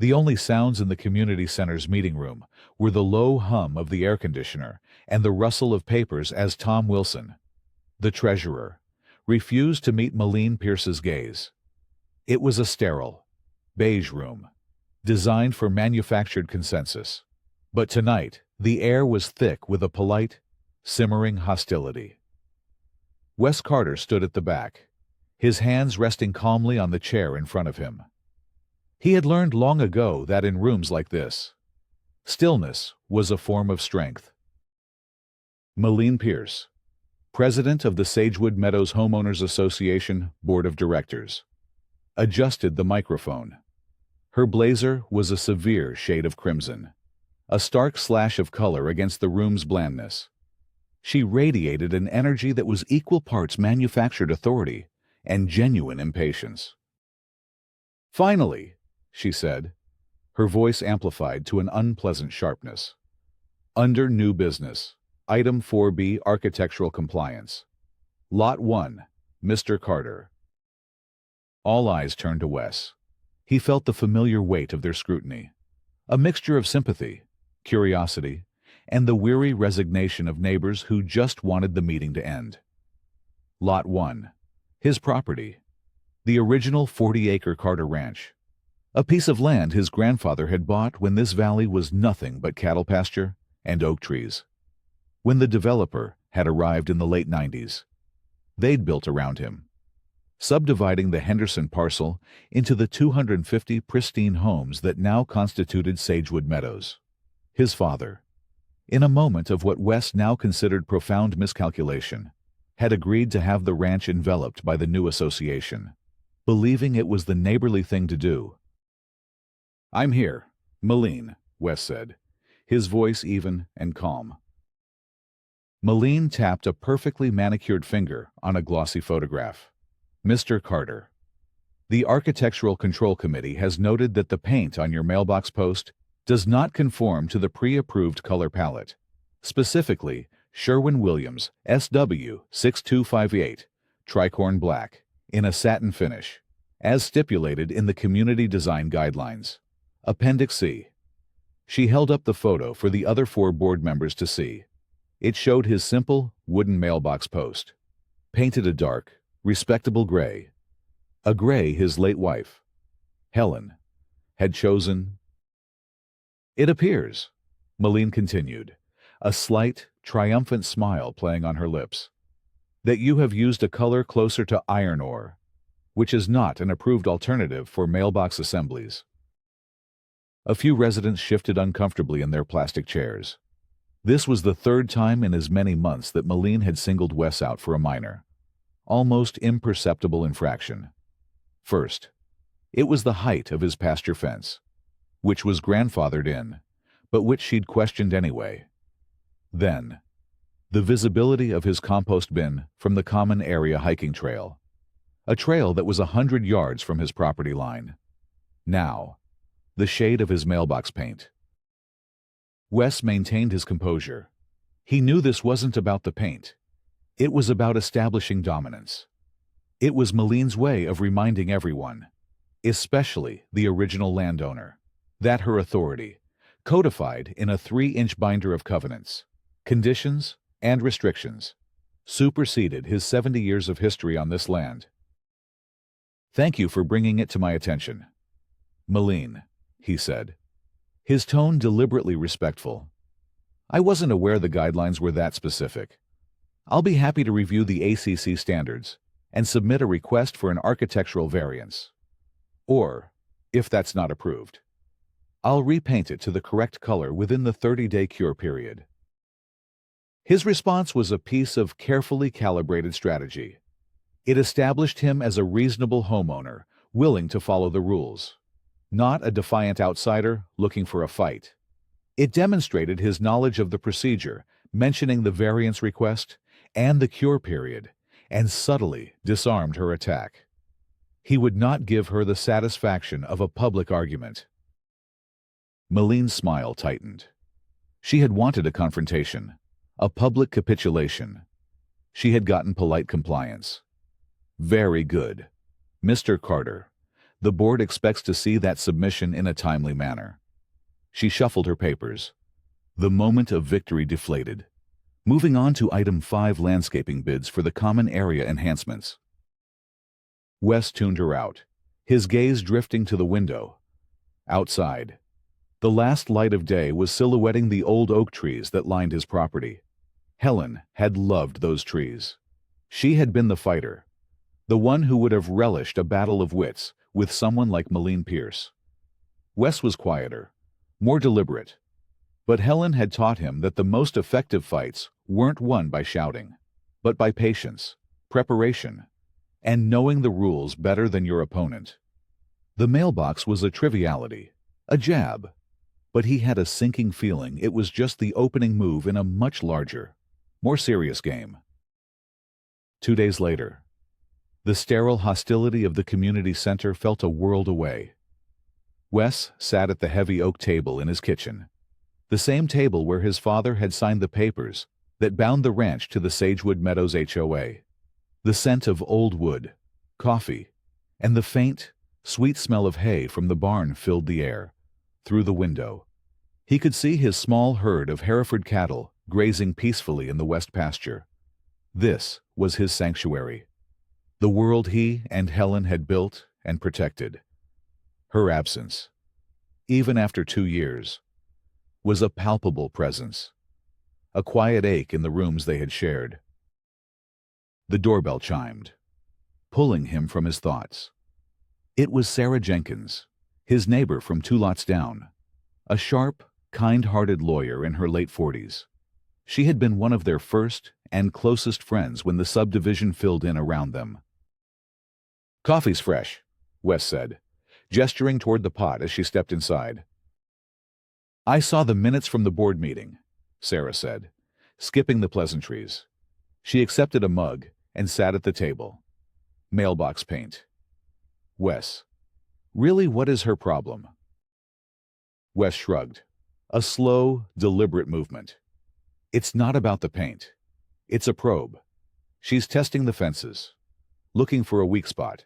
The only sounds in the community center's meeting room were the low hum of the air conditioner and the rustle of papers as Tom Wilson, the treasurer, refused to meet Malene Pierce's gaze. It was a sterile, beige room, designed for manufactured consensus. But tonight, the air was thick with a polite, simmering hostility. Wes Carter stood at the back, his hands resting calmly on the chair in front of him. He had learned long ago that in rooms like this, stillness was a form of strength. Malene Pierce, president of the Sagewood Meadows Homeowners Association Board of Directors, adjusted the microphone. Her blazer was a severe shade of crimson, a stark slash of color against the room's blandness. She radiated an energy that was equal parts manufactured authority and genuine impatience. "Finally," she said, her voice amplified to an unpleasant sharpness. "Under new business, Item 4B, Architectural Compliance. Lot 1, Mr. Carter." All eyes turned to Wes. He felt the familiar weight of their scrutiny, a mixture of sympathy, curiosity, and the weary resignation of neighbors who just wanted the meeting to end. Lot 1, his property, the original 40-acre Carter Ranch, a piece of land his grandfather had bought when this valley was nothing but cattle pasture and oak trees. When the developer had arrived in the late 90s, they'd built around him, subdividing the Henderson parcel into the 250 pristine homes that now constituted Sagewood Meadows. His father, in a moment of what Wes now considered profound miscalculation, had agreed to have the ranch enveloped by the new association, believing it was the neighborly thing to do. "I'm here, Malene," Wes said, his voice even and calm. Malene tapped a perfectly manicured finger on a glossy photograph. "Mr. Carter, the Architectural Control Committee has noted that the paint on your mailbox post does not conform to the pre-approved color palette, specifically Sherwin-Williams SW 6258 Tricorn Black, in a satin finish, as stipulated in the Community Design Guidelines. Appendix C." She held up the photo for the other 4 board members to see. It showed his simple, wooden mailbox post, painted a dark, respectable gray, a gray his late wife, Helen, had chosen. "It appears," Malene continued, a slight, triumphant smile playing on her lips, "that you have used a color closer to iron ore, which is not an approved alternative for mailbox assemblies." A few residents shifted uncomfortably in their plastic chairs. This was the 3rd time in as many months that Malene had singled Wes out for a minor, almost imperceptible infraction. First, it was the height of his pasture fence, which was grandfathered in, but which she'd questioned anyway. Then, the visibility of his compost bin from the common area hiking trail, a trail that was 100 yards from his property line. Now, the shade of his mailbox paint. Wes maintained his composure. He knew this wasn't about the paint. It was about establishing dominance. It was Malene's way of reminding everyone, especially the original landowner, that her authority, codified in a 3-inch binder of covenants, conditions, and restrictions, superseded his 70 years of history on this land. "Thank you for bringing it to my attention, Malene," he said, his tone deliberately respectful. "I wasn't aware the guidelines were that specific. I'll be happy to review the ACC standards and submit a request for an architectural variance. Or, if that's not approved, I'll repaint it to the correct color within the 30-day cure period." His response was a piece of carefully calibrated strategy. It established him as a reasonable homeowner, willing to follow the rules, not a defiant outsider looking for a fight. It demonstrated his knowledge of the procedure, mentioning the variance request and the cure period, and subtly disarmed her attack. He would not give her the satisfaction of a public argument. Malene's smile tightened. She had wanted a confrontation, a public capitulation. She had gotten polite compliance. "Very good, Mr. Carter. The board expects to see that submission in a timely manner. She shuffled her papers. The moment of victory deflated. Moving on to item 5, landscaping bids for the common area enhancements. Wes tuned her out, his gaze drifting to the window. Outside, the last light of day was silhouetting the old oak trees that lined his property. Helen had loved those trees. She had been the fighter, the one who would have relished a battle of wits with someone like Malene Pierce. Wes was quieter, more deliberate, but Helen had taught him that the most effective fights weren't won by shouting, but by patience, preparation, and knowing the rules better than your opponent. The mailbox was a triviality, a jab, but he had a sinking feeling it was just the opening move in a much larger, more serious game. 2 days later, the sterile hostility of the community center felt a world away. Wes sat at the heavy oak table in his kitchen, the same table where his father had signed the papers that bound the ranch to the Sagewood Meadows HOA. The scent of old wood, coffee, and the faint, sweet smell of hay from the barn filled the air. Through the window, he could see his small herd of Hereford cattle grazing peacefully in the west pasture. This was his sanctuary, the world he and Helen had built and protected. Her absence, even after 2 years, was a palpable presence, a quiet ache in the rooms they had shared. The doorbell chimed, pulling him from his thoughts. It was Sarah Jenkins, his neighbor from 2 lots down, a sharp, kind-hearted lawyer in her late 40s. She had been one of their first and closest friends when the subdivision filled in around them. "Coffee's fresh," Wes said, gesturing toward the pot as she stepped inside. "I saw the minutes from the board meeting," Sarah said, skipping the pleasantries. She accepted a mug and sat at the table. Mailbox paint. Wes, really, what is her problem? Wes shrugged. A slow, deliberate movement. It's not about the paint. It's a probe. She's testing the fences, looking for a weak spot.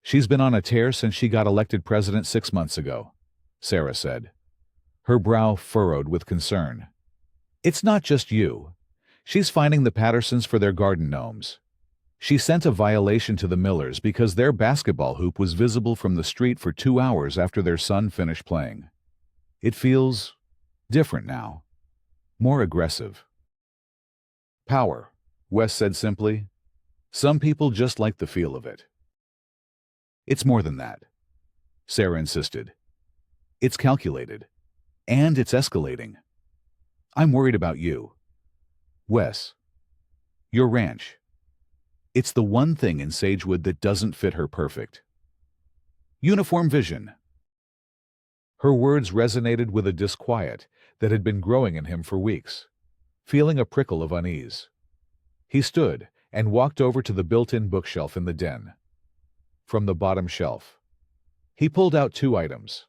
She's been on a tear since she got elected president 6 months ago, Sarah said, her brow furrowed with concern. It's not just you. She's finding the Pattersons for their garden gnomes. She sent a violation to the Millers because their basketball hoop was visible from the street for 2 hours after their son finished playing. It feels different now, more aggressive. Power, Wes said simply. Some people just like the feel of it. It's more than that, Sarah insisted. It's calculated, and it's escalating. I'm worried about you. Wes, your ranch. It's the one thing in Sagewood that doesn't fit her perfect. Uniform vision. Her words resonated with a disquiet that had been growing in him for weeks, feeling a prickle of unease. He stood and walked over to the built-in bookshelf in the den. From the bottom shelf, he pulled out 2 items.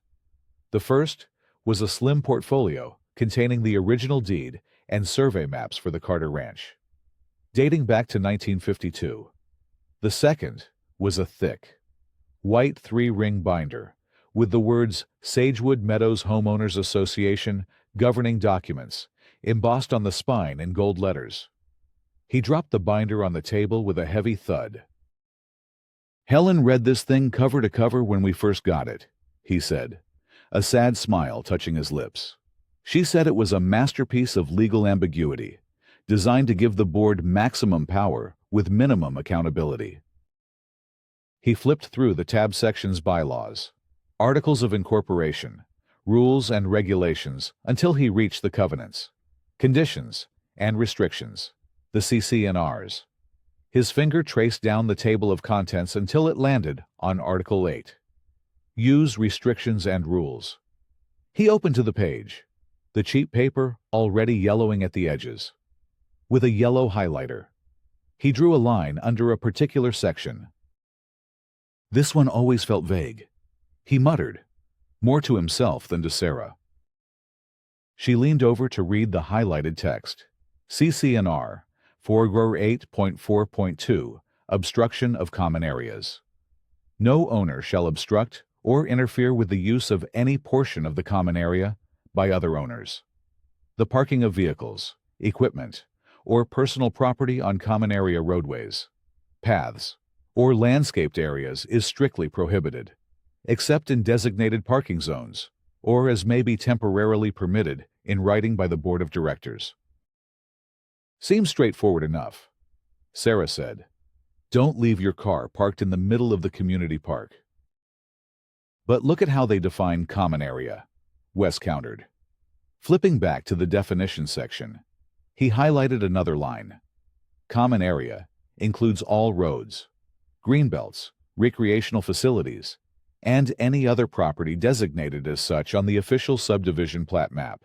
The first was a slim portfolio containing the original deed and survey maps for the Carter Ranch, dating back to 1952. The second was a thick, white 3-ring binder with the words Sagewood Meadows Homeowners Association Governing Documents embossed on the spine in gold letters. He dropped the binder on the table with a heavy thud. Helen read this thing cover to cover when we first got it, he said, a sad smile touching his lips. She said it was a masterpiece of legal ambiguity, designed to give the board maximum power with minimum accountability. He flipped through the tab section's bylaws, articles of incorporation, rules and regulations until he reached the covenants, conditions, and restrictions, the CC&Rs. His finger traced down the table of contents until it landed on Article 8. Use restrictions and rules. He opened to the page, the cheap paper already yellowing at the edges. With a yellow highlighter, he drew a line under a particular section. This one always felt vague, he muttered, more to himself than to Sarah. She leaned over to read the highlighted text. CC&R 4.8.4.2 Obstruction of Common Areas. No owner shall obstruct or interfere with the use of any portion of the common area by other owners. The parking of vehicles, equipment, or personal property on common area roadways, paths, or landscaped areas is strictly prohibited, except in designated parking zones, or as may be temporarily permitted in writing by the Board of Directors. Seems straightforward enough, Sarah said. Don't leave your car parked in the middle of the community park. But look at how they define common area, Wes countered. Flipping back to the definition section, he highlighted another line. Common area includes all roads, greenbelts, recreational facilities, and any other property designated as such on the official subdivision plat map,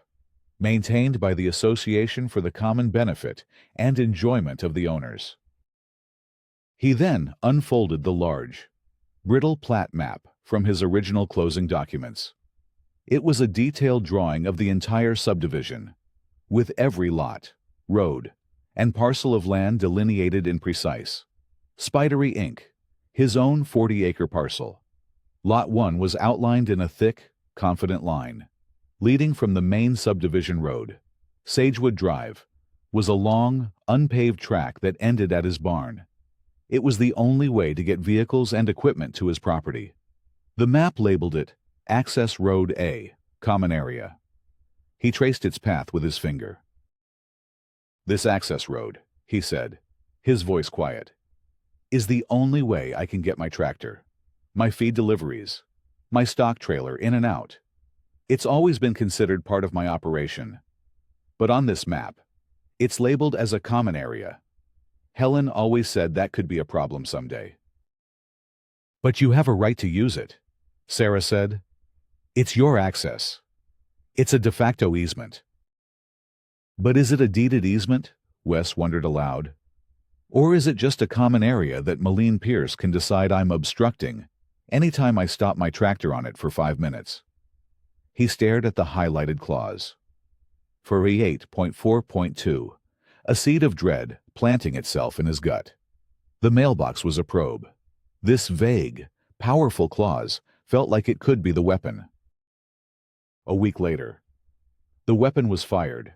maintained by the association for the common benefit and enjoyment of the owners. He then unfolded the large, brittle plat map from his original closing documents. It was a detailed drawing of the entire subdivision, with every lot, road, and parcel of land delineated in precise, spidery ink, his own 40-acre parcel. Lot 1 was outlined in a thick, confident line. Leading from the main subdivision road, Sagewood Drive, was a long, unpaved track that ended at his barn. It was the only way to get vehicles and equipment to his property. The map labeled it Access Road A, Common Area. He traced its path with his finger. This access road, he said, his voice quiet, is the only way I can get my tractor, my feed deliveries, my stock trailer in and out. It's always been considered part of my operation. But on this map, it's labeled as a common area. Helen always said that could be a problem someday. But you have a right to use it, Sarah said. It's your access. It's a de facto easement. But is it a deeded easement? Wes wondered aloud. Or is it just a common area that Malene Pierce can decide I'm obstructing anytime I stop my tractor on it for 5 minutes? He stared at the highlighted clause. For 8.4.2, a seed of dread planting itself in his gut. The mailbox was a probe. This vague, powerful clause felt like it could be the weapon. A week later, the weapon was fired.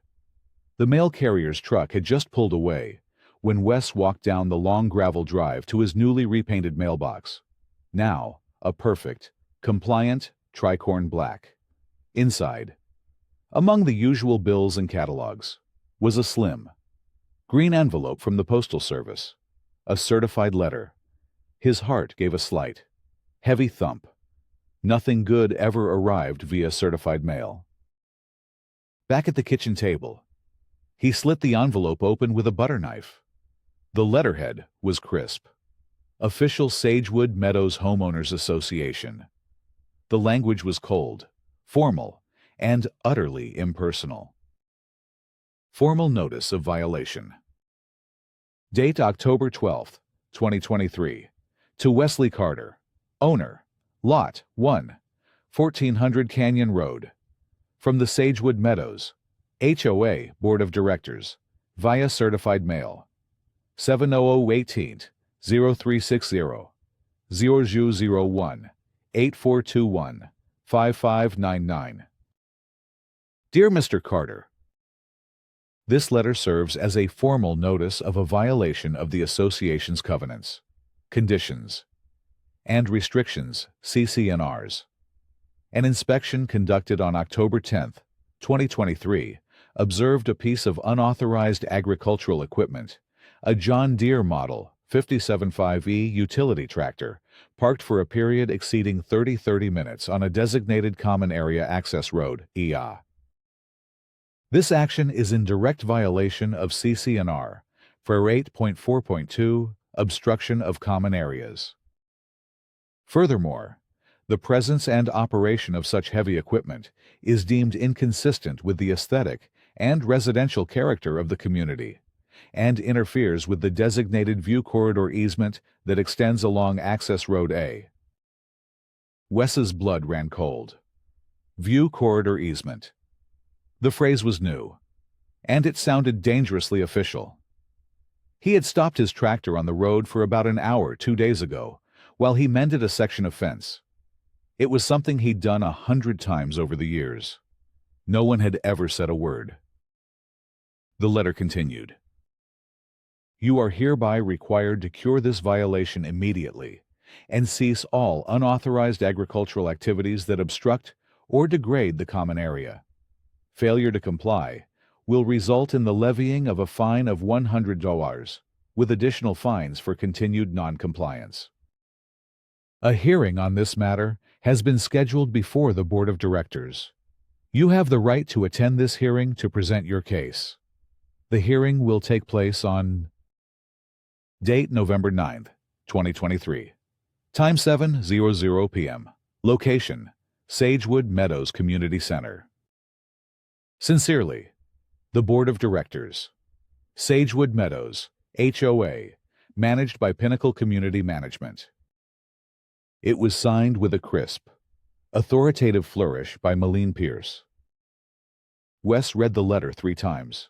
The mail carrier's truck had just pulled away when Wes walked down the long gravel drive to his newly repainted mailbox. Now, a perfect, compliant tricorn black. Inside, among the usual bills and catalogs, was a slim, green envelope from the Postal Service, a certified letter. His heart gave a slight, heavy thump. Nothing good ever arrived via certified mail. Back at the kitchen table, he slit the envelope open with a butter knife. The letterhead was crisp. Official Sagewood Meadows Homeowners Association. The language was cold, formal, and utterly impersonal. Formal notice of violation. Date October 12, 2023. To Wesley Carter, owner, Lot 1, 1400 Canyon Road. From the Sagewood Meadows, HOA Board of Directors, via certified mail. 70018-0360, 0001, 8421, 5599. Dear Mr. Carter, this letter serves as a formal notice of a violation of the Association's covenants, conditions, and restrictions, CC&Rs. An inspection conducted on October 10, 2023, observed a piece of unauthorized agricultural equipment, a John Deere Model 57.5E utility tractor, parked for a period exceeding 30 minutes on a designated common area access road, EA. This action is in direct violation of CC&R for 8.4.2, obstruction of common areas. Furthermore, the presence and operation of such heavy equipment is deemed inconsistent with the aesthetic and residential character of the community, and interferes with the designated view corridor easement that extends along Access Road A. Wes's blood ran cold. View corridor easement. The phrase was new, and it sounded dangerously official. He had stopped his tractor on the road for about an hour 2 days ago, while he mended a section of fence. It was something he'd done 100 times over the years. No one had ever said a word. The letter continued. You are hereby required to cure this violation immediately and cease all unauthorized agricultural activities that obstruct or degrade the common area. Failure to comply will result in the levying of a fine of $100, with additional fines for continued non-compliance. A hearing on this matter has been scheduled before the Board of Directors. You have the right to attend this hearing to present your case. The hearing will take place on date November 9th, 2023. Time 7:00 p.m. Location: Sagewood Meadows Community Center. Sincerely, the Board of Directors. Sagewood Meadows, HOA, managed by Pinnacle Community Management. It was signed with a crisp, authoritative flourish by Malene Pierce. Wes read the letter 3 times.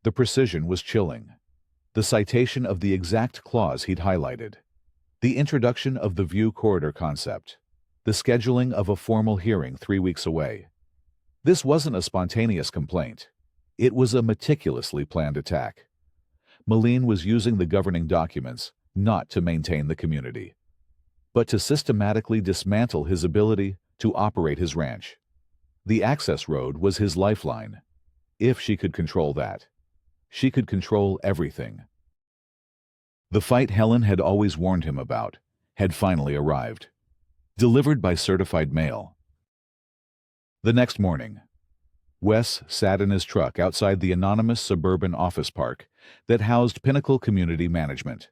The precision was chilling. The citation of the exact clause he'd highlighted. The introduction of the view corridor concept. The scheduling of a formal hearing 3 weeks away. This wasn't a spontaneous complaint. It was a meticulously planned attack. Malene was using the governing documents not to maintain the community, but to systematically dismantle his ability to operate his ranch. The access road was his lifeline. If she could control that, she could control everything. The fight Helen had always warned him about had finally arrived, delivered by certified mail. The next morning, Wes sat in his truck outside the anonymous suburban office park that housed Pinnacle Community Management.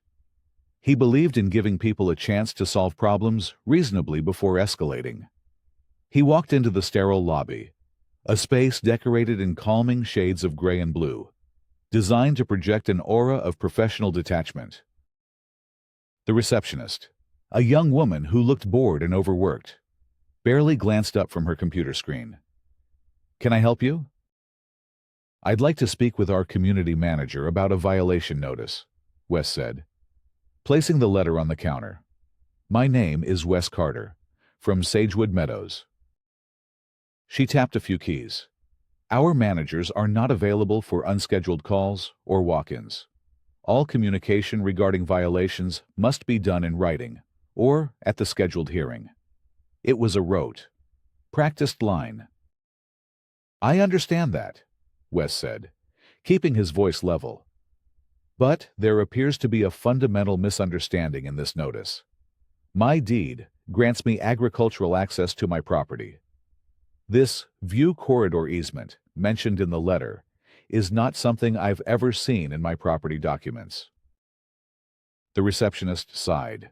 He believed in giving people a chance to solve problems reasonably before escalating. He walked into the sterile lobby, a space decorated in calming shades of gray and blue, designed to project an aura of professional detachment. The receptionist, a young woman who looked bored and overworked, barely glanced up from her computer screen. "Can I help you?" "I'd like to speak with our community manager about a violation notice," Wes said, placing the letter on the counter. "My name is Wes Carter, from Sagewood Meadows." She tapped a few keys. "Our managers are not available for unscheduled calls or walk-ins. All communication regarding violations must be done in writing or at the scheduled hearing." It was a rote, practiced line. "I understand that," Wes said, keeping his voice level. "But there appears to be a fundamental misunderstanding in this notice. My deed grants me agricultural access to my property. This view corridor easement, mentioned in the letter, is not something I've ever seen in my property documents." The receptionist sighed,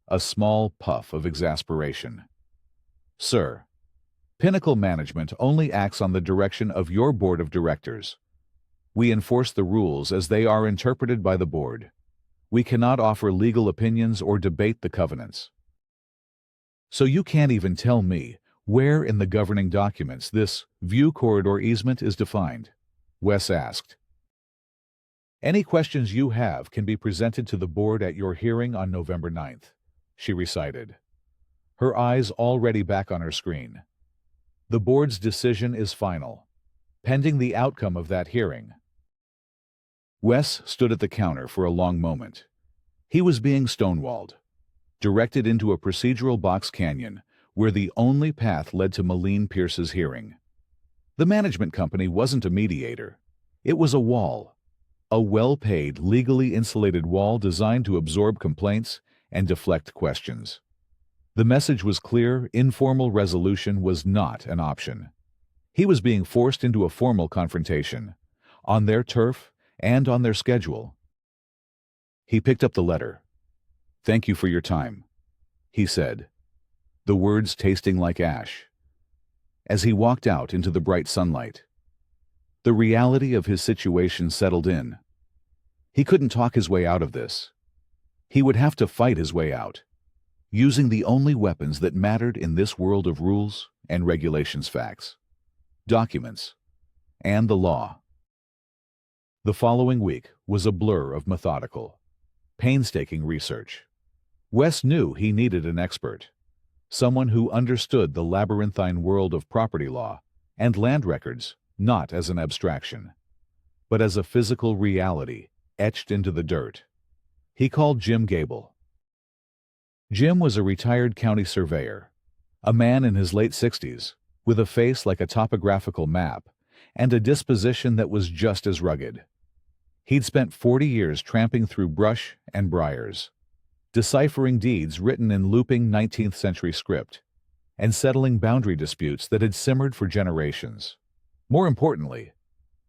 a small puff of exasperation. "Sir, Pinnacle Management only acts on the direction of your Board of Directors. We enforce the rules as they are interpreted by the board. We cannot offer legal opinions or debate the covenants." "So you can't even tell me where in the governing documents this view corridor easement is defined?" Wes asked. "Any questions you have can be presented to the board at your hearing on November 9th, she recited, her eyes already back on her screen. "The board's decision is final, pending the outcome of that hearing." Wes stood at the counter for a long moment. He was being stonewalled, directed into a procedural box canyon where the only path led to Malene Pierce's hearing. The management company wasn't a mediator. It was a wall, a well-paid, legally insulated wall designed to absorb complaints and deflect questions. The message was clear: informal resolution was not an option. He was being forced into a formal confrontation, on their turf and on their schedule. He picked up the letter. "Thank you for your time," he said, the words tasting like ash. As he walked out into the bright sunlight, the reality of his situation settled in. He couldn't talk his way out of this. He would have to fight his way out, using the only weapons that mattered in this world of rules and regulations: facts, documents, and the law. The following week was a blur of methodical, painstaking research. Wes knew he needed an expert, someone who understood the labyrinthine world of property law and land records, not as an abstraction, but as a physical reality etched into the dirt. He called Jim Gable. Jim was a retired county surveyor, a man in his late 60s, with a face like a topographical map and a disposition that was just as rugged. He'd spent 40 years tramping through brush and briars, deciphering deeds written in looping 19th-century script, and settling boundary disputes that had simmered for generations. More importantly,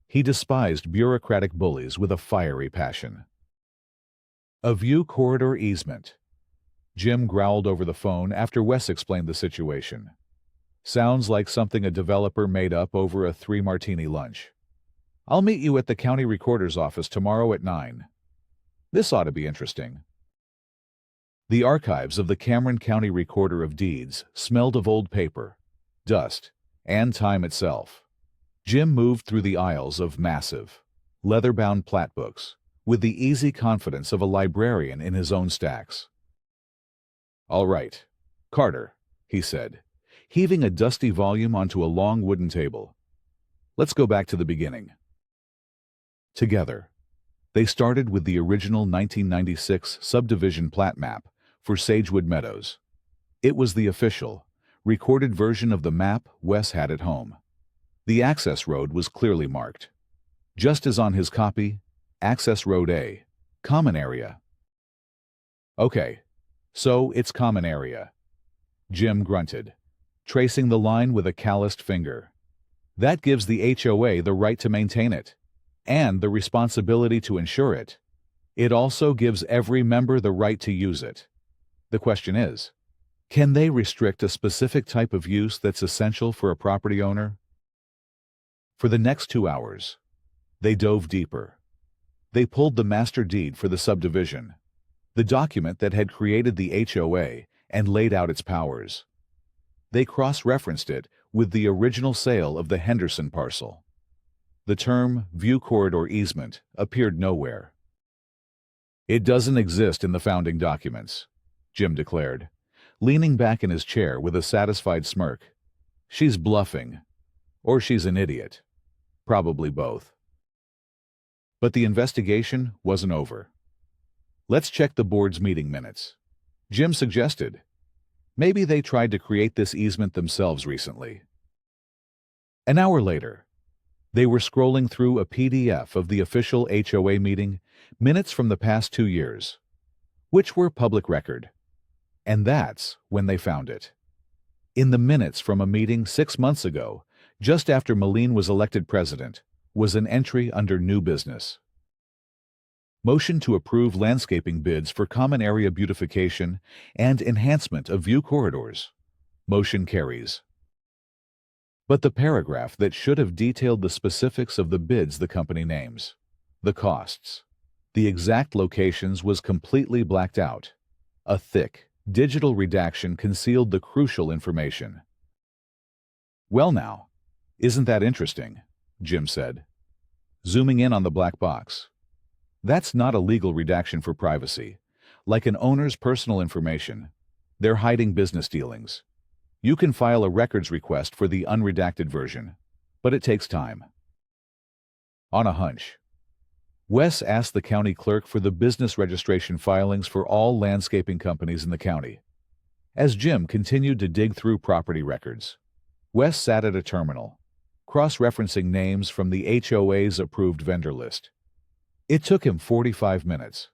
he despised bureaucratic bullies with a fiery passion. A view corridor easement. Jim growled over the phone after Wes explained the situation. Sounds like something a developer made up over a 3-martini lunch. I'll meet you at the county recorder's office tomorrow at 9. This ought to be interesting. The archives of the Cameron County Recorder of Deeds smelled of old paper, dust, and time itself. Jim moved through the aisles of massive, leather-bound plat books with the easy confidence of a librarian in his own stacks. "All right, Carter," he said, heaving a dusty volume onto a long wooden table. "Let's go back to the beginning." Together, they started with the original 1996 subdivision plat map for Sagewood Meadows. It was the official, recorded version of the map Wes had at home. The access road was clearly marked, just as on his copy, Access Road A, Common Area. "Okay, so it's Common Area," Jim grunted, tracing the line with a calloused finger. "That gives the HOA the right to maintain it, and the responsibility to insure it. It also gives every member the right to use it. The question is, can they restrict a specific type of use that's essential for a property owner?" For the next 2 hours, they dove deeper. They pulled the master deed for the subdivision, the document that had created the HOA and laid out its powers. They cross-referenced it with the original sale of the Henderson parcel. The term view corridor easement appeared nowhere. "It doesn't exist in the founding documents," Jim declared, leaning back in his chair with a satisfied smirk. "She's bluffing, or she's an idiot. Probably both." But the investigation wasn't over. "Let's check the board's meeting minutes," Jim suggested. Maybe they tried to create this easement themselves recently. An hour later, they were scrolling through a PDF of the official HOA meeting, minutes from the past 2 years, which were public record. And that's when they found it. In the minutes from a meeting 6 months ago, just after Moline was elected president, was an entry under new business. Motion to approve landscaping bids for common area beautification and enhancement of view corridors. Motion carries. But the paragraph that should have detailed the specifics of the bids the company names, the costs, the exact locations was completely blacked out. A thick, digital redaction concealed the crucial information. "Well now, isn't that interesting?" Jim said, zooming in on the black box. "That's not a legal redaction for privacy. Like an owner's personal information, they're hiding business dealings. You can file a records request for the unredacted version, but it takes time." On a hunch, Wes asked the county clerk for the business registration filings for all landscaping companies in the county. As Jim continued to dig through property records, Wes sat at a terminal, cross-referencing names from the HOA's approved vendor list. It took him 45 minutes,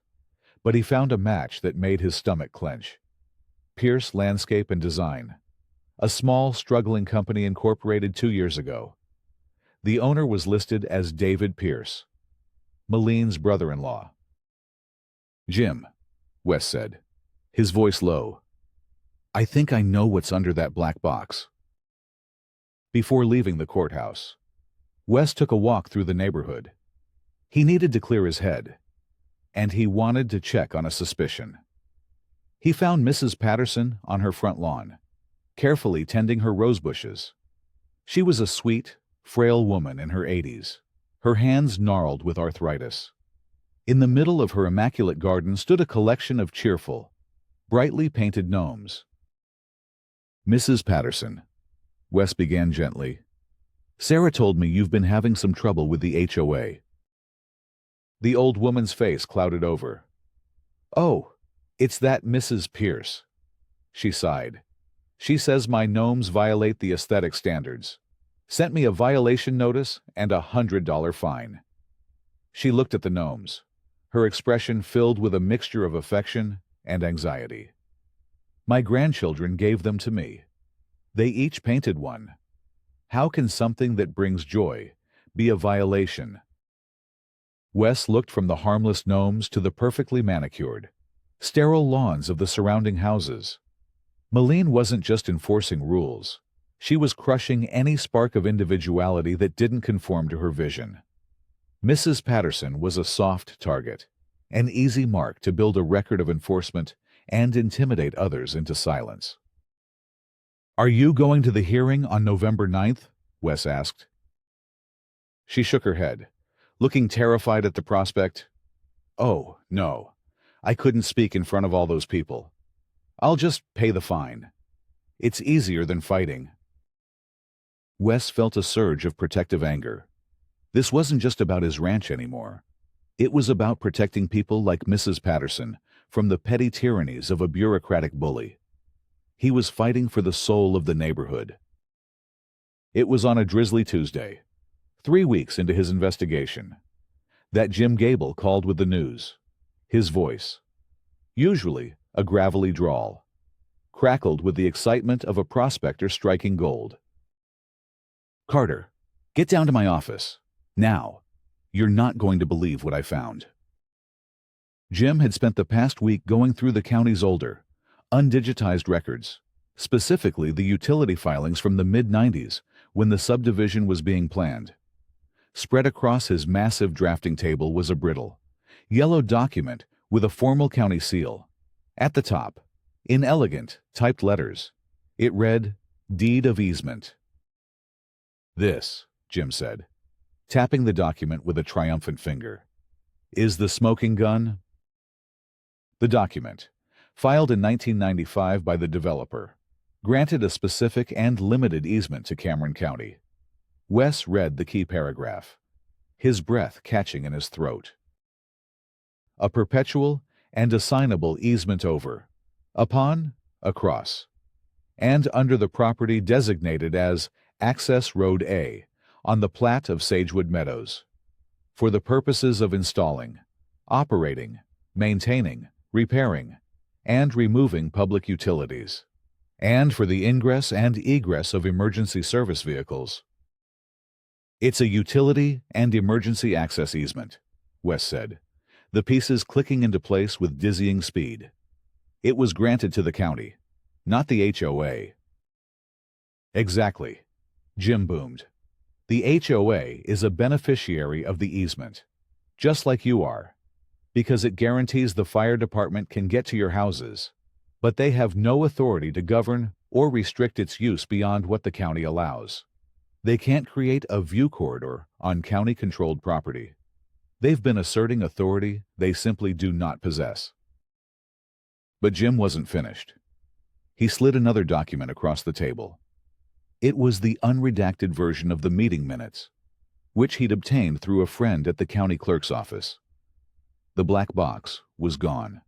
but he found a match that made his stomach clench. Pierce Landscape and Design, a small, struggling company incorporated 2 years ago. The owner was listed as David Pierce, Moline's brother-in-law. "Jim," Wes said, his voice low, "I think I know what's under that black box." Before leaving the courthouse, Wes took a walk through the neighborhood. He needed to clear his head, and he wanted to check on a suspicion. He found Mrs. Patterson on her front lawn, carefully tending her rose bushes. She was a sweet, frail woman in her 80s, her hands gnarled with arthritis. In the middle of her immaculate garden stood a collection of cheerful, brightly painted gnomes. "Mrs. Patterson," Wes began gently, "Sarah told me you've been having some trouble with the HOA." The old woman's face clouded over. "Oh, it's that Mrs. Pierce," she sighed. "She says my gnomes violate the aesthetic standards. Sent me a violation notice and a $100 fine." She looked at the gnomes, her expression filled with a mixture of affection and anxiety. "My grandchildren gave them to me. They each painted one. How can something that brings joy be a violation?" Wes looked from the harmless gnomes to the perfectly manicured, sterile lawns of the surrounding houses. Malene wasn't just enforcing rules. She was crushing any spark of individuality that didn't conform to her vision. Mrs. Patterson was a soft target, an easy mark to build a record of enforcement and intimidate others into silence. "Are you going to the hearing on November 9th?" Wes asked. She shook her head, looking terrified at the prospect. "Oh, no. I couldn't speak in front of all those people. I'll just pay the fine. It's easier than fighting." Wes felt a surge of protective anger. This wasn't just about his ranch anymore. It was about protecting people like Mrs. Patterson from the petty tyrannies of a bureaucratic bully. He was fighting for the soul of the neighborhood. It was on a drizzly Tuesday, 3 weeks into his investigation, that Jim Gable called with the news. His voice, usually a gravelly drawl, crackled with the excitement of a prospector striking gold. "Carter, get down to my office. Now. You're not going to believe what I found." Jim had spent the past week going through the county's older, undigitized records, specifically the utility filings from the mid-90s when the subdivision was being planned. Spread across his massive drafting table was a brittle, yellow document with a formal county seal. At the top, in elegant, typed letters, it read, "Deed of Easement." "This," Jim said, tapping the document with a triumphant finger, "is the smoking gun." The document, filed in 1995 by the developer, granted a specific and limited easement to Cameron County. Wes read the key paragraph, his breath catching in his throat. "A perpetual and assignable easement over, upon, across, and under the property designated as Access Road A on the plat of Sagewood Meadows, for the purposes of installing, operating, maintaining, repairing, and removing public utilities, and for the ingress and egress of emergency service vehicles." "It's a utility and emergency access easement," Wes said, the pieces clicking into place with dizzying speed. "It was granted to the county, not the HOA." "Exactly," Jim boomed. "The HOA is a beneficiary of the easement, just like you are, because it guarantees the fire department can get to your houses, but they have no authority to govern or restrict its use beyond what the county allows. They can't create a view corridor on county-controlled property. They've been asserting authority they simply do not possess." But Jim wasn't finished. He slid another document across the table. It was the unredacted version of the meeting minutes, which he'd obtained through a friend at the county clerk's office. The black box was gone.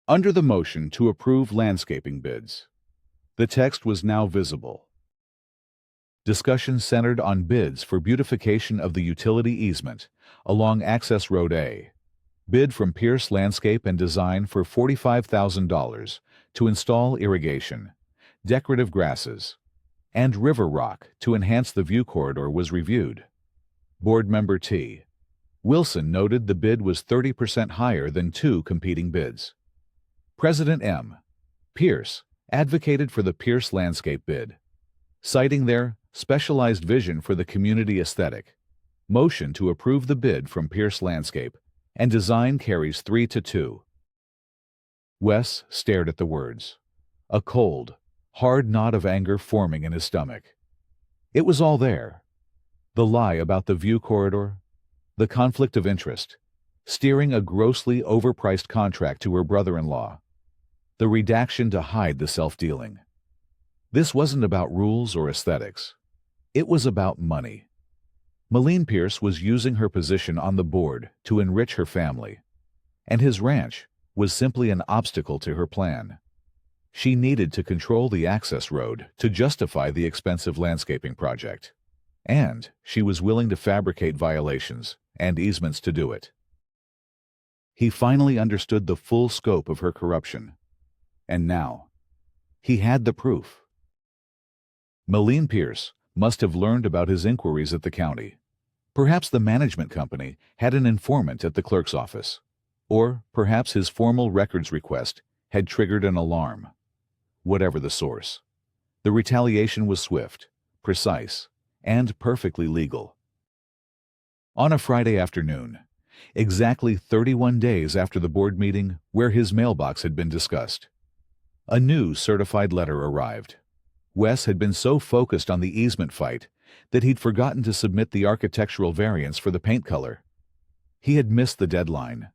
Under the motion to approve landscaping bids, the text was now visible. Discussion centered on bids for beautification of the utility easement along Access Road A. Bid from Pierce Landscape and Design for $45,000 to install irrigation, decorative grasses, and river rock to enhance the view corridor was reviewed. Board Member T. Wilson noted the bid was 30% higher than 2 competing bids. President M. Pierce advocated for the Pierce Landscape bid, citing their specialized vision for the community aesthetic. Motion to approve the bid from Pierce Landscape and Design carries 3-2. Wes stared at the words, a cold, hard knot of anger forming in his stomach. It was all there. The lie about the view corridor, the conflict of interest, steering a grossly overpriced contract to her brother-in-law, the redaction to hide the self-dealing. This wasn't about rules or aesthetics. It was about money. Malene Pierce was using her position on the board to enrich her family, and his ranch was simply an obstacle to her plan. She needed to control the access road to justify the expensive landscaping project, and she was willing to fabricate violations and easements to do it. He finally understood the full scope of her corruption, and now he had the proof. Malene Pierce must have learned about his inquiries at the county. Perhaps the management company had an informant at the clerk's office, or perhaps his formal records request had triggered an alarm. Whatever the source, the retaliation was swift, precise, and perfectly legal. On a Friday afternoon, exactly 31 days after the board meeting where his mailbox had been discussed, a new certified letter arrived. Wes had been so focused on the easement fight that he'd forgotten to submit the architectural variance for the paint color. He had missed the deadline.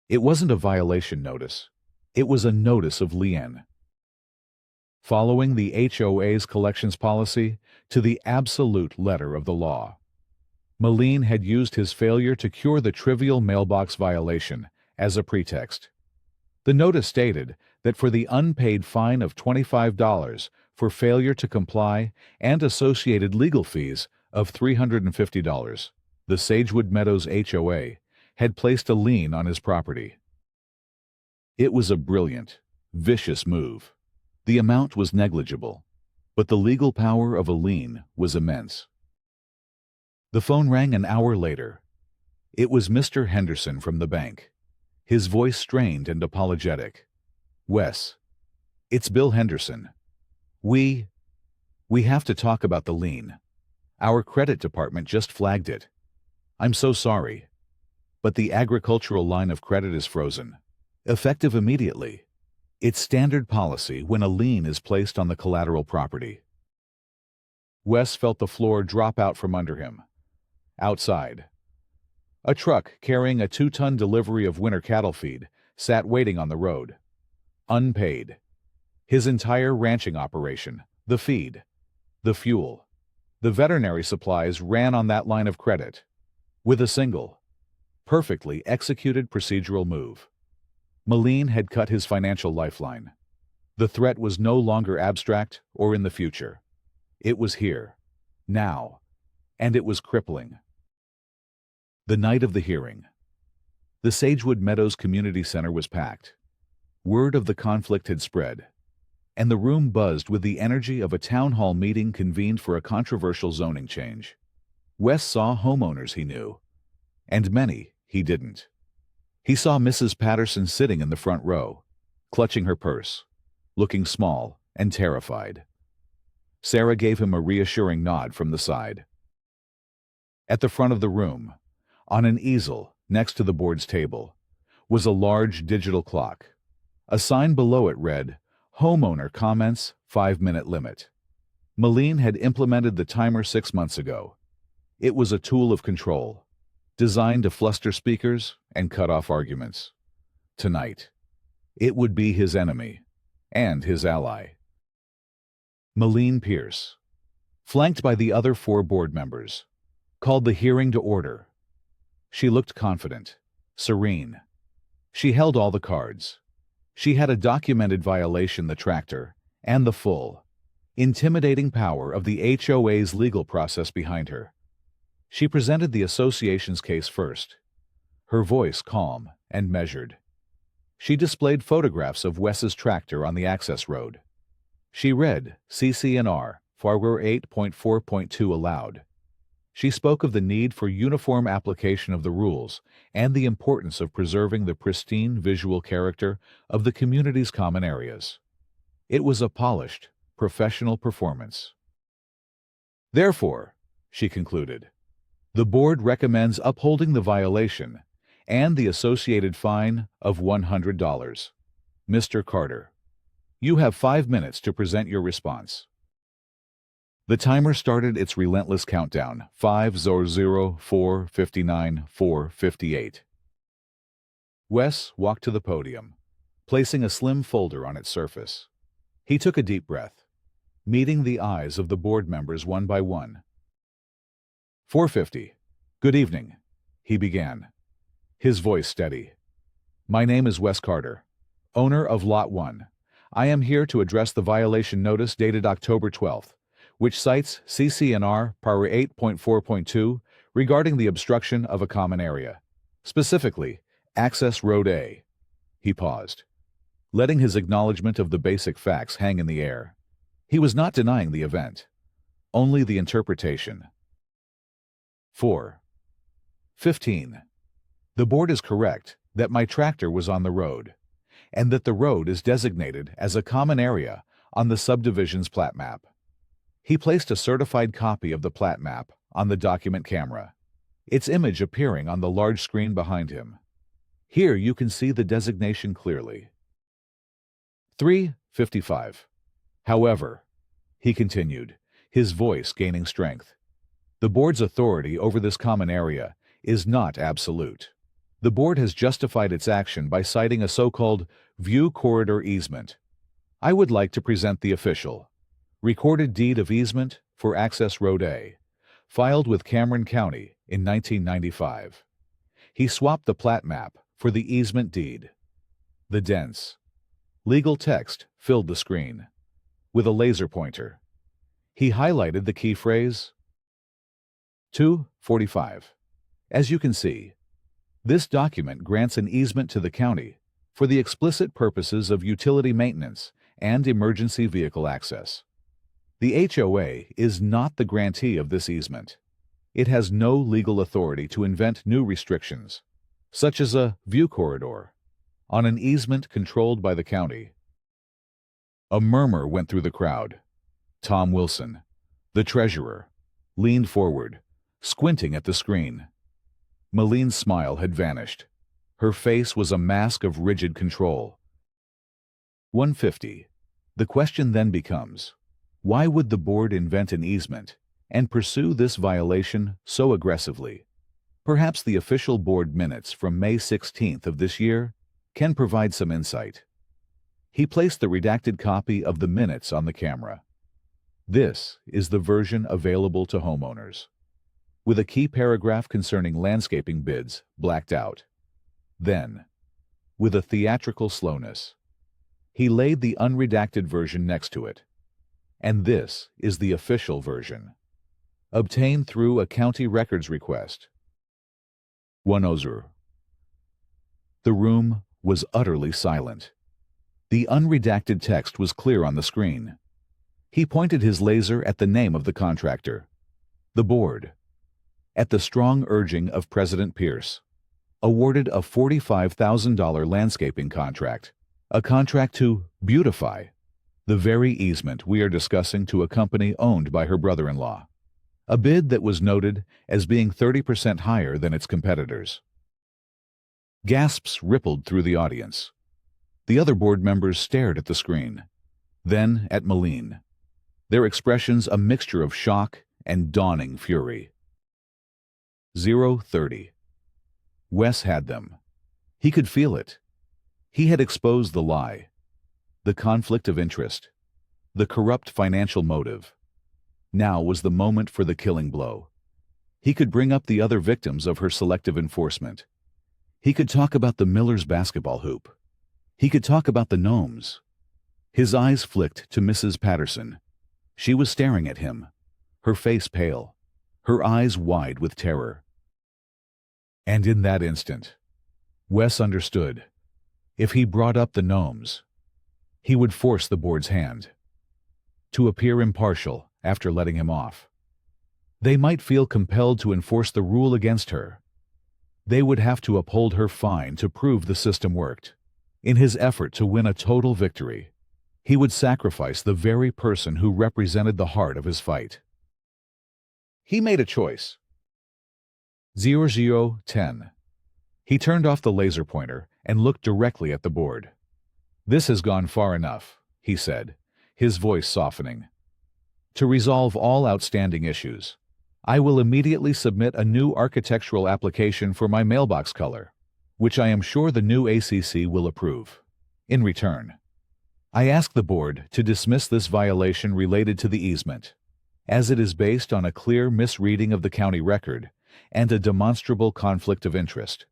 It wasn't a violation notice. It was a notice of lien. Following the HOA's collections policy to the absolute letter of the law, Malene had used his failure to cure the trivial mailbox violation as a pretext. The notice stated that for the unpaid fine of $25 for failure to comply and associated legal fees of $350, the Sagewood Meadows HOA had placed a lien on his property. It was a brilliant, vicious move. The amount was negligible, but the legal power of a lien was immense. The phone rang an hour later. It was Mr. Henderson from the bank, his voice strained and apologetic. "Wes, it's Bill Henderson. We have to talk about the lien. Our credit department just flagged it. I'm so sorry, but the agricultural line of credit is frozen, effective immediately. It's standard policy when a lien is placed on the collateral property." Wes felt the floor drop out from under him. Outside, a truck carrying a 2-ton delivery of winter cattle feed sat waiting on the road. Unpaid. His entire ranching operation, the feed, the fuel, the veterinary supplies ran on that line of credit, with a single, perfectly executed procedural move. Malene had cut his financial lifeline. The threat was no longer abstract or in the future. It was here, now, and it was crippling. The night of the hearing, the Sagewood Meadows Community Center was packed. Word of the conflict had spread, and the room buzzed with the energy of a town hall meeting convened for a controversial zoning change. Wes saw homeowners he knew, and many he didn't. He saw Mrs. Patterson sitting in the front row, clutching her purse, looking small and terrified. Sarah gave him a reassuring nod from the side. At the front of the room, on an easel next to the board's table, was a large digital clock. A sign below it read, "Homeowner comments, 5-minute limit." Malene had implemented the timer 6 months ago. It was a tool of control, designed to fluster speakers and cut off arguments. Tonight, it would be his enemy and his ally. Malene Pierce, flanked by the other 4 board members, called the hearing to order. She looked confident, serene. She held all the cards. She had a documented violation, the tractor, and the full, intimidating power of the HOA's legal process behind her. She presented the association's case first, her voice calm and measured. She displayed photographs of Wes's tractor on the access road. She read CC&R Farwer 8.4.2 aloud. She spoke of the need for uniform application of the rules and the importance of preserving the pristine visual character of the community's common areas. It was a polished, professional performance. Therefore, she concluded, the board recommends upholding the violation and the associated fine of $100. Mr. Carter, you have 5 minutes to present your response. The timer started its relentless countdown, 5:00, 4:59, 4:58. Wes walked to the podium, placing a slim folder on its surface. He took a deep breath, meeting the eyes of the board members one by one. 450. Good evening, he began, his voice steady. My name is Wes Carter, owner of Lot 1. I am here to address the violation notice dated October 12th, which cites CC&R Par 8.4.2 regarding the obstruction of a common area, specifically Access Road A. He paused, letting his acknowledgement of the basic facts hang in the air. He was not denying the event, only the interpretation. 4. 15. The board is correct that my tractor was on the road, and that the road is designated as a common area on the subdivision's plat map. He placed a certified copy of the plat map on the document camera, its image appearing on the large screen behind him. Here you can see the designation clearly. 355. However, he continued, his voice gaining strength, the board's authority over this common area is not absolute. The board has justified its action by citing a so-called view corridor easement. I would like to present the official recorded deed of easement for Access Road A, filed with Cameron County in 1995. He swapped the plat map for the easement deed. The dense legal text filled the screen. With a laser pointer, he highlighted the key phrase 245. As you can see, this document grants an easement to the county for the explicit purposes of utility maintenance and emergency vehicle access. The HOA is not the grantee of this easement. It has no legal authority to invent new restrictions, such as a view corridor, on an easement controlled by the county. A murmur went through the crowd. Tom Wilson, the treasurer, leaned forward, squinting at the screen. Maline's smile had vanished. Her face was a mask of rigid control. 150. The question then becomes, why would the board invent an easement and pursue this violation so aggressively? Perhaps the official board minutes from May 16th of this year can provide some insight. He placed the redacted copy of the minutes on the camera. This is the version available to homeowners, with a key paragraph concerning landscaping bids blacked out. Then, with a theatrical slowness, he laid the unredacted version next to it. And this is the official version, obtained through a county records request. 100. The room was utterly silent. The unredacted text was clear on the screen. He pointed his laser at the name of the contractor, the board, at the strong urging of President Pierce, awarded a $45,000 landscaping contract, a contract to beautify the very easement we are discussing to a company owned by her brother-in-law, a bid that was noted as being 30% higher than its competitors. Gasps rippled through the audience. The other board members stared at the screen, then at Maline, their expressions a mixture of shock and dawning fury. 030. Wes had them. He could feel it. He had exposed the lie, the conflict of interest, the corrupt financial motive. Now was the moment for the killing blow. He could bring up the other victims of her selective enforcement. He could talk about the Miller's basketball hoop. He could talk about the gnomes. His eyes flicked to Mrs. Patterson. She was staring at him, her face pale, her eyes wide with terror. And in that instant, Wes understood. If he brought up the gnomes, he would force the board's hand to appear impartial after letting him off. They might feel compelled to enforce the rule against her. They would have to uphold her fine to prove the system worked. In his effort to win a total victory, he would sacrifice the very person who represented the heart of his fight. He made a choice. 0010. He turned off the laser pointer and looked directly at the board. This has gone far enough, he said, his voice softening. To resolve all outstanding issues, I will immediately submit a new architectural application for my mailbox color, which I am sure the new ACC will approve. In return, I ask the board to dismiss this violation related to the easement, as it is based on a clear misreading of the county record and a demonstrable conflict of interest.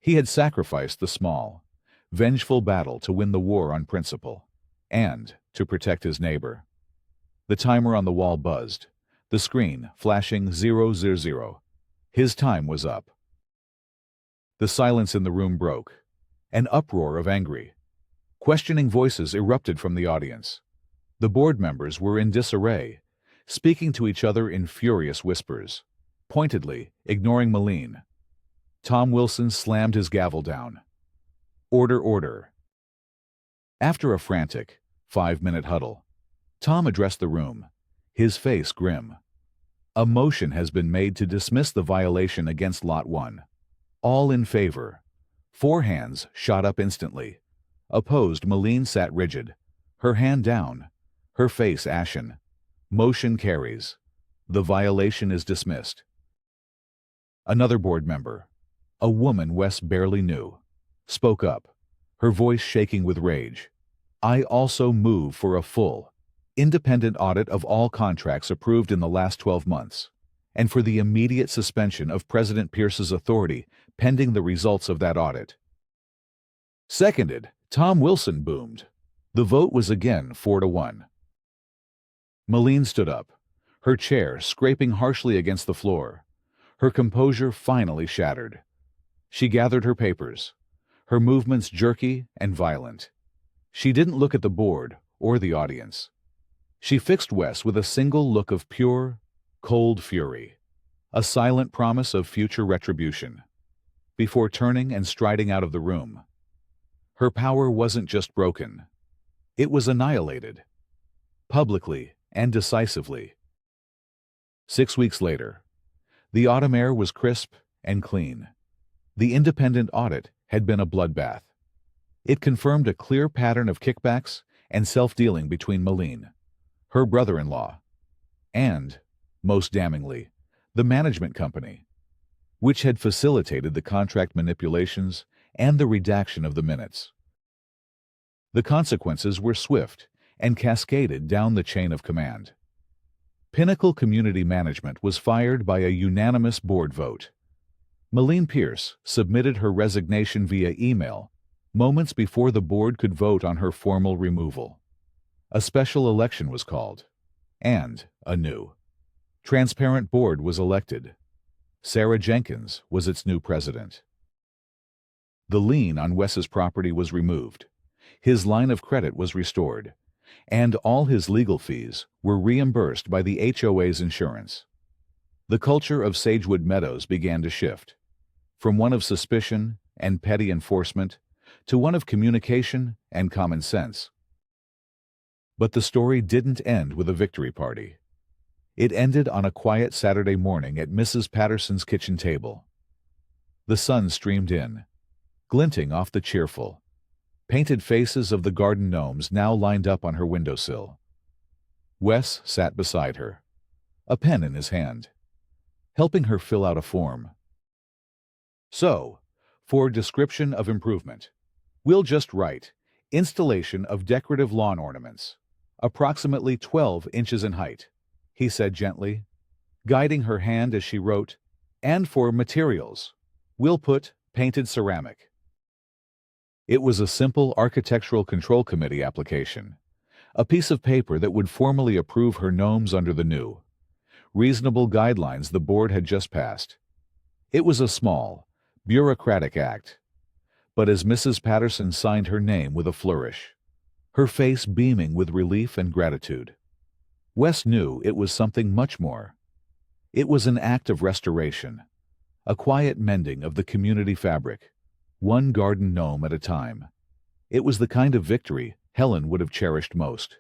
He had sacrificed the small, vengeful battle to win the war on principle and to protect his neighbor. The timer on the wall buzzed, the screen flashing 000. His time was up. The silence in the room broke. An uproar of angry, questioning voices erupted from the audience. The board members were in disarray, speaking to each other in furious whispers, pointedly ignoring Moline. Tom Wilson slammed his gavel down. Order, order. After a frantic, 5-minute huddle, Tom addressed the room, his face grim. A motion has been made to dismiss the violation against Lot 1. All in favor. 4 hands shot up instantly. Opposed, Moline sat rigid, her hand down, her face ashen. Motion carries. The violation is dismissed. Another board member, a woman Wes barely knew, spoke up, her voice shaking with rage. I also move for a full, independent audit of all contracts approved in the last 12 months, and for the immediate suspension of President Pierce's authority pending the results of that audit. Seconded, Tom Wilson boomed. The vote was again 4-1. Moline stood up, her chair scraping harshly against the floor, her composure finally shattered. She gathered her papers, her movements jerky and violent. She didn't look at the board or the audience. She fixed Wes with a single look of pure, cold fury, a silent promise of future retribution, before turning and striding out of the room. Her power wasn't just broken. It was annihilated, publicly and decisively. 6 weeks later, the autumn air was crisp and clean. The independent audit had been a bloodbath. It confirmed a clear pattern of kickbacks and self-dealing between Moline, her brother-in-law, and, most damningly, the management company, which had facilitated the contract manipulations and the redaction of the minutes. The consequences were swift and cascaded down the chain of command. Pinnacle Community Management was fired by a unanimous board vote. Moline Pierce submitted her resignation via email moments before the board could vote on her formal removal. A special election was called, and a new, transparent board was elected. Sarah Jenkins was its new president. The lien on Wes's property was removed, his line of credit was restored, and all his legal fees were reimbursed by the HOA's insurance. The culture of Sagewood Meadows began to shift, from one of suspicion and petty enforcement to one of communication and common sense. But the story didn't end with a victory party. It ended on a quiet Saturday morning at Mrs. Patterson's kitchen table. The sun streamed in, glinting off the cheerful, painted faces of the garden gnomes now lined up on her windowsill. Wes sat beside her, a pen in his hand, helping her fill out a form. So, for description of improvement, we'll just write installation of decorative lawn ornaments, approximately 12 inches in height, he said gently, guiding her hand as she wrote, and for materials, we'll put painted ceramic. It was a simple Architectural Control Committee application, a piece of paper that would formally approve her gnomes under the new, reasonable guidelines the board had just passed. It was a small, bureaucratic act, but as Mrs. Patterson signed her name with a flourish, her face beaming with relief and gratitude, Wes knew it was something much more. It was an act of restoration, a quiet mending of the community fabric, one garden gnome at a time. It was the kind of victory Helen would have cherished most.